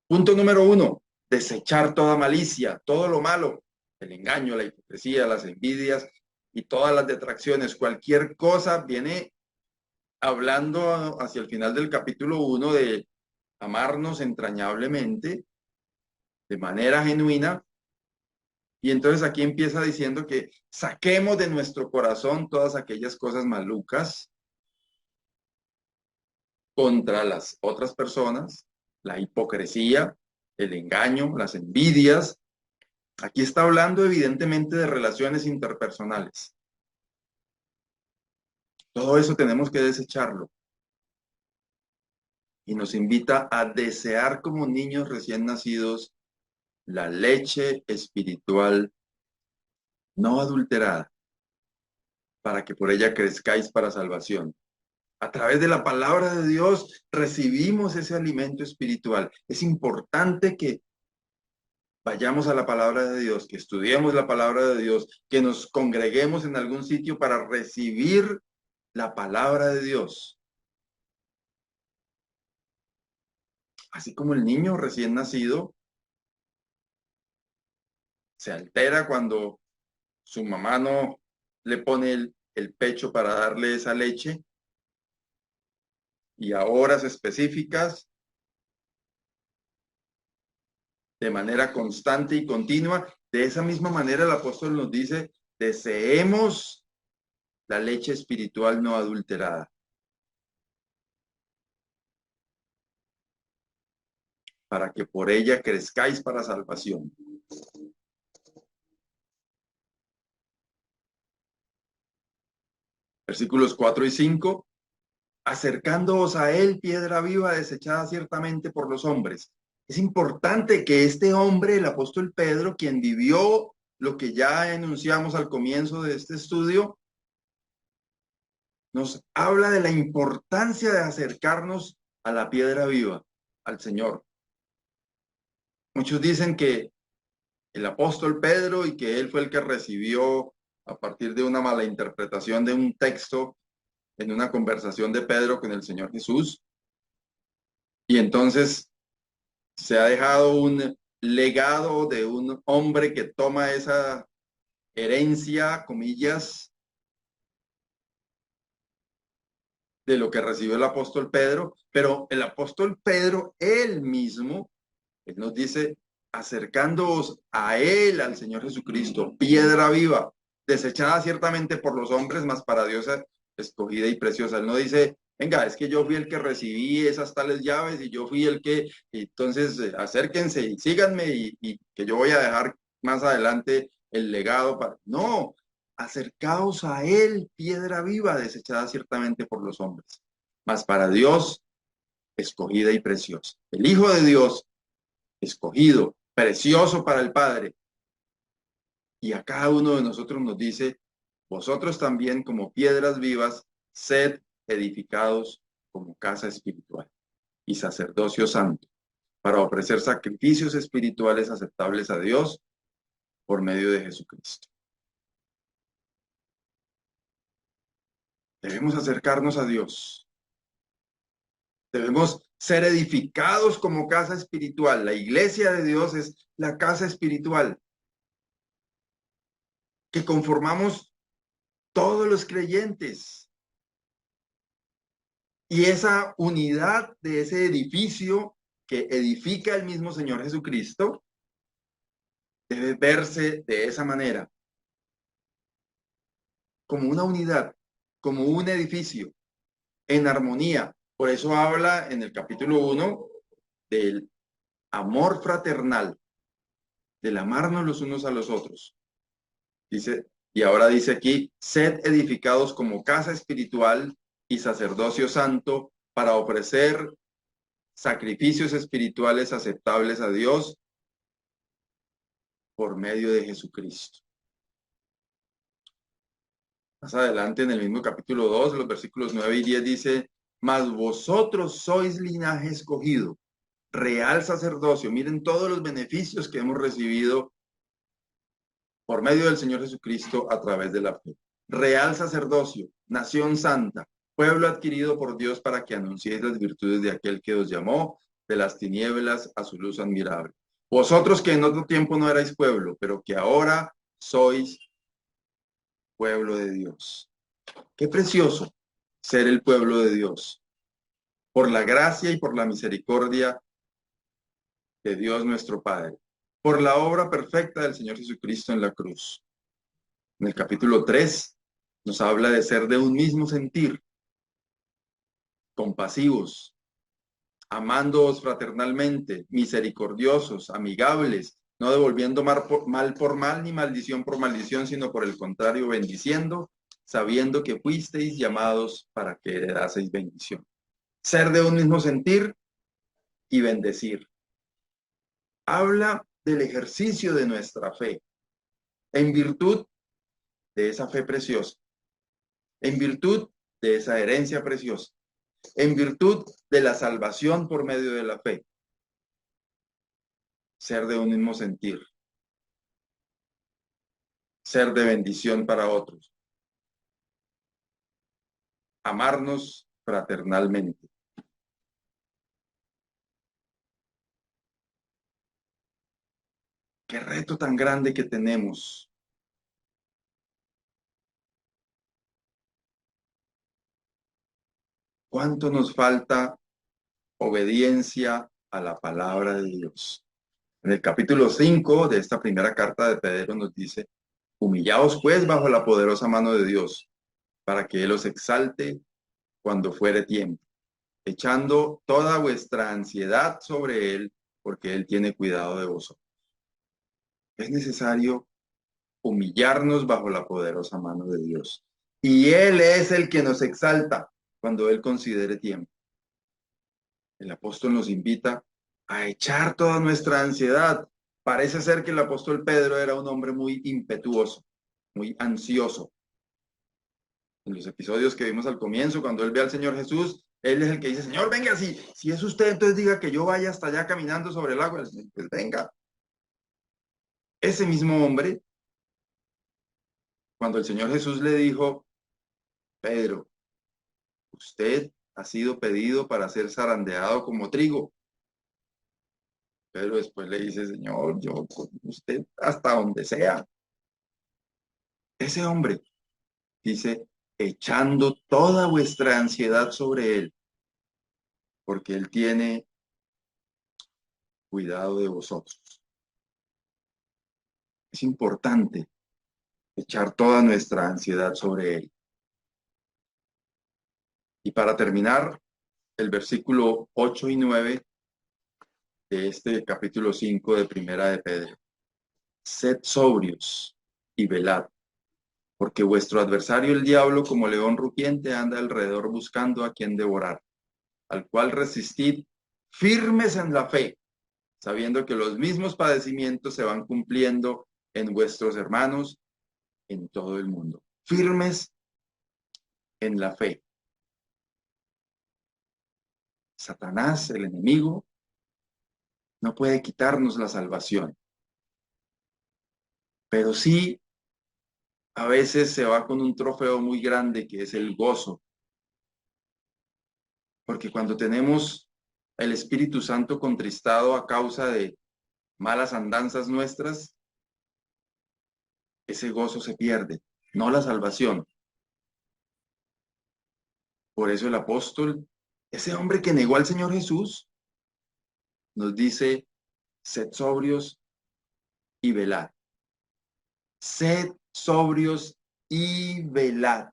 Speaker 1: Punto número 1, desechar toda malicia, todo lo malo, el engaño, la hipocresía, las envidias y todas las detracciones. Cualquier cosa viene hablando hacia el final del capítulo 1 de amarnos entrañablemente, de manera genuina. Y entonces aquí empieza diciendo que saquemos de nuestro corazón todas aquellas cosas malucas contra las otras personas, la hipocresía, el engaño, las envidias. Aquí está hablando evidentemente de relaciones interpersonales. Todo eso tenemos que desecharlo. Y nos invita a desear como niños recién nacidos la leche espiritual no adulterada, para que por ella crezcáis para salvación. A través de la palabra de Dios recibimos ese alimento espiritual. Es importante que vayamos a la palabra de Dios, que estudiemos la palabra de Dios, que nos congreguemos en algún sitio para recibir la palabra de Dios. Así como el niño recién nacido se altera cuando su mamá no le pone el pecho para darle esa leche, y a horas específicas, de manera constante y continua. De esa misma manera el apóstol nos dice, deseemos la leche espiritual no adulterada, para que por ella crezcáis para salvación. Versículos 4 y 5. Acercándoos a él, piedra viva desechada ciertamente por los hombres. Es importante que este hombre, el apóstol Pedro, quien vivió lo que ya enunciamos al comienzo de este estudio, nos habla de la importancia de acercarnos a la piedra viva, al Señor. Muchos dicen que el apóstol Pedro y que él fue el que recibió a partir de una mala interpretación de un texto en una conversación de Pedro con el Señor Jesús. Y entonces se ha dejado legado de un hombre que toma esa herencia, comillas, de lo que recibió el apóstol Pedro, pero el apóstol Pedro, él mismo, él nos dice, acercándoos a él, al Señor Jesucristo, piedra viva, desechada ciertamente por los hombres, mas para Dios escogida y preciosa. Él no dice, venga, es que yo fui el que recibí esas tales llaves y yo fui el que, entonces acérquense y síganme y que yo voy a dejar más adelante el legado para... No, acercaos a él, piedra viva, desechada ciertamente por los hombres, mas para Dios escogida y preciosa. El Hijo de Dios escogido, precioso para el Padre. Y a cada uno de nosotros nos dice, vosotros también como piedras vivas, sed edificados como casa espiritual y sacerdocio santo, para ofrecer sacrificios espirituales aceptables a Dios por medio de Jesucristo. Debemos acercarnos a Dios. Debemos ser edificados como casa espiritual. La iglesia de Dios es la casa espiritual que conformamos todos los creyentes. Y esa unidad de ese edificio que edifica el mismo Señor Jesucristo debe verse de esa manera, como una unidad, como un edificio, en armonía. Por eso habla en el capítulo 1 del amor fraternal, del amarnos los unos a los otros. Dice, y ahora dice aquí, sed edificados como casa espiritual y sacerdocio santo para ofrecer sacrificios espirituales aceptables a Dios por medio de Jesucristo. Más adelante en el mismo capítulo 2, los versículos 9 y 10 dice, mas vosotros sois linaje escogido, real sacerdocio. Miren todos los beneficios que hemos recibido por medio del Señor Jesucristo a través de la fe. Real sacerdocio, nación santa, pueblo adquirido por Dios para que anunciéis las virtudes de aquel que os llamó de las tinieblas a su luz admirable. Vosotros que en otro tiempo no erais pueblo, pero que ahora sois pueblo de Dios. Qué precioso ser el pueblo de Dios. Por la gracia y por la misericordia de Dios nuestro Padre. Por la obra perfecta del Señor Jesucristo en la cruz. En el capítulo 3 nos habla de ser de un mismo sentir, compasivos, amándoos fraternalmente, misericordiosos, amigables, no devolviendo mal por mal ni maldición por maldición, sino por el contrario, bendiciendo, sabiendo que fuisteis llamados para que heredaseis bendición. Ser de un mismo sentir y bendecir. Habla del ejercicio de nuestra fe, en virtud de esa fe preciosa, en virtud de esa herencia preciosa, en virtud de la salvación por medio de la fe. Ser de un mismo sentir, ser de bendición para otros, amarnos fraternalmente. Qué reto tan grande que tenemos. ¿Cuánto nos falta obediencia a la palabra de Dios? En el capítulo 5 de esta primera carta de Pedro nos dice, humillaos pues bajo la poderosa mano de Dios, para que Él os exalte cuando fuere tiempo, echando toda vuestra ansiedad sobre Él, porque Él tiene cuidado de vosotros. Es necesario humillarnos bajo la poderosa mano de Dios. Y Él es el que nos exalta cuando Él considere tiempo. El apóstol nos invita a echar toda nuestra ansiedad. Parece ser que el apóstol Pedro era un hombre muy impetuoso, muy ansioso. En los episodios que vimos al comienzo, cuando él ve al Señor Jesús, él es el que dice, Señor, venga, si es usted, entonces diga que yo vaya hasta allá caminando sobre el agua. El Señor, pues venga. Ese mismo hombre, cuando el Señor Jesús le dijo, Pedro, usted ha sido pedido para ser zarandeado como trigo. Pedro después le dice, Señor, yo con usted hasta donde sea. Ese hombre dice, echando toda vuestra ansiedad sobre él, porque él tiene cuidado de vosotros. Es importante echar toda nuestra ansiedad sobre él. Y para terminar, el versículo 8 y 9 de este capítulo 5 de Primera de Pedro. Sed sobrios y velad, porque vuestro adversario el diablo, como león rugiente, anda alrededor buscando a quien devorar, al cual resistid firmes en la fe, sabiendo que los mismos padecimientos se van cumpliendo en vuestros hermanos en todo el mundo. Firmes en la fe. Satanás, el enemigo, no puede quitarnos la salvación, pero sí a veces se va con un trofeo muy grande que es el gozo, porque cuando tenemos el Espíritu Santo contristado a causa de malas andanzas nuestras, ese gozo se pierde, no la salvación. Por eso el apóstol, ese hombre que negó al Señor Jesús, nos dice, sed sobrios y velad. Sed sobrios y velad,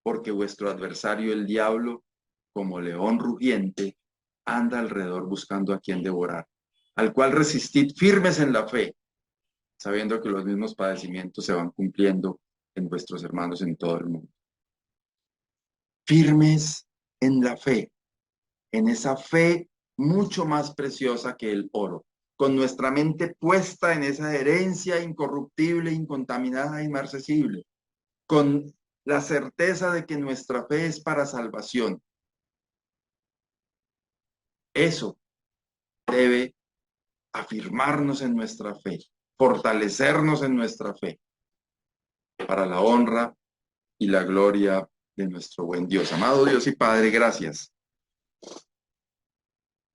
Speaker 1: porque vuestro adversario el diablo, como león rugiente, anda alrededor buscando a quien devorar, al cual resistid firmes en la fe, sabiendo que los mismos padecimientos se van cumpliendo en vuestros hermanos en todo el mundo. Firmes en la fe, en esa fe mucho más preciosa que el oro, con nuestra mente puesta en esa herencia incorruptible, incontaminada e inmarcesible, con la certeza de que nuestra fe es para salvación. Eso debe afirmarnos en nuestra fe, fortalecernos en nuestra fe, para la honra y la gloria de nuestro buen Dios. Amado Dios y Padre, gracias,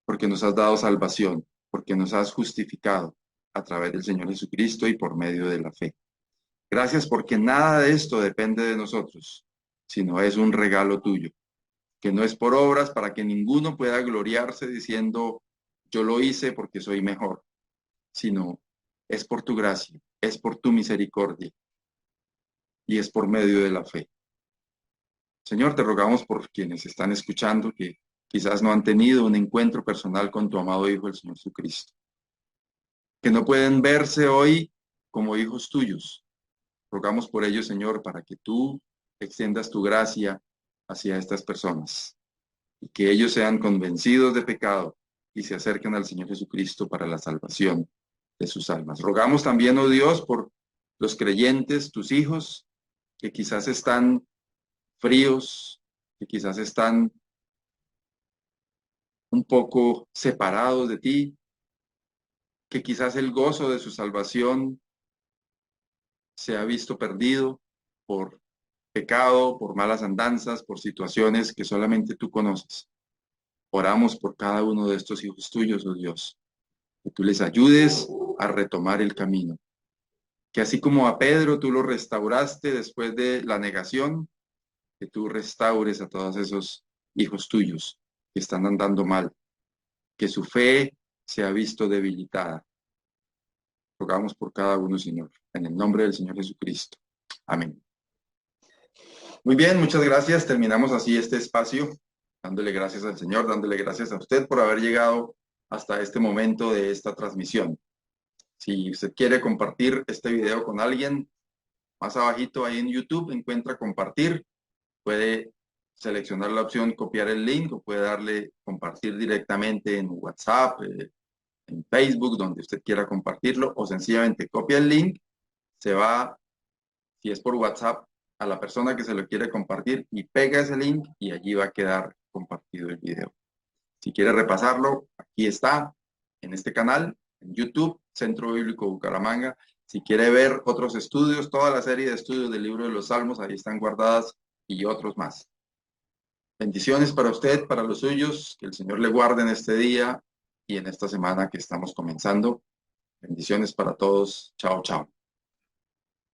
Speaker 1: porque nos has dado salvación, porque nos has justificado a través del Señor Jesucristo y por medio de la fe. Gracias porque nada de esto depende de nosotros, sino es un regalo tuyo, que no es por obras para que ninguno pueda gloriarse diciendo yo lo hice porque soy mejor, sino es por tu gracia, es por tu misericordia y es por medio de la fe. Señor, te rogamos por quienes están escuchando que quizás no han tenido un encuentro personal con tu amado Hijo, el Señor Jesucristo, que no pueden verse hoy como hijos tuyos. Rogamos por ellos, Señor, para que tú extiendas tu gracia hacia estas personas y que ellos sean convencidos de pecado y se acerquen al Señor Jesucristo para la salvación de sus almas. Rogamos también, oh Dios, por los creyentes, tus hijos, que quizás están fríos, que quizás están un poco separados de ti, que quizás el gozo de su salvación se ha visto perdido por pecado, por malas andanzas, por situaciones que solamente tú conoces. Oramos por cada uno de estos hijos tuyos, oh Dios, que tú les ayudes a retomar el camino. Que así como a Pedro tú lo restauraste después de la negación, que tú restaures a todos esos hijos tuyos que están andando mal, que su fe se ha visto debilitada. Rogamos por cada uno, Señor, en el nombre del Señor Jesucristo. Amén. Muy bien, muchas gracias. Terminamos así este espacio, dándole gracias al Señor, dándole gracias a usted por haber llegado hasta este momento de esta transmisión. Si usted quiere compartir este video con alguien, más abajito ahí en YouTube encuentra compartir. Puede seleccionar la opción copiar el link o puede darle compartir directamente en WhatsApp, en Facebook, donde usted quiera compartirlo, o sencillamente copia el link, se va, si es por WhatsApp, a la persona que se lo quiere compartir y pega ese link y allí va a quedar compartido el video. Si quiere repasarlo, aquí está, en este canal, en YouTube, Centro Bíblico Bucaramanga. Si quiere ver otros estudios, toda la serie de estudios del libro de los Salmos, ahí están guardadas y otros más. Bendiciones para usted, para los suyos, que el Señor le guarde en este día y en esta semana que estamos comenzando. Bendiciones para todos. Chao, chao.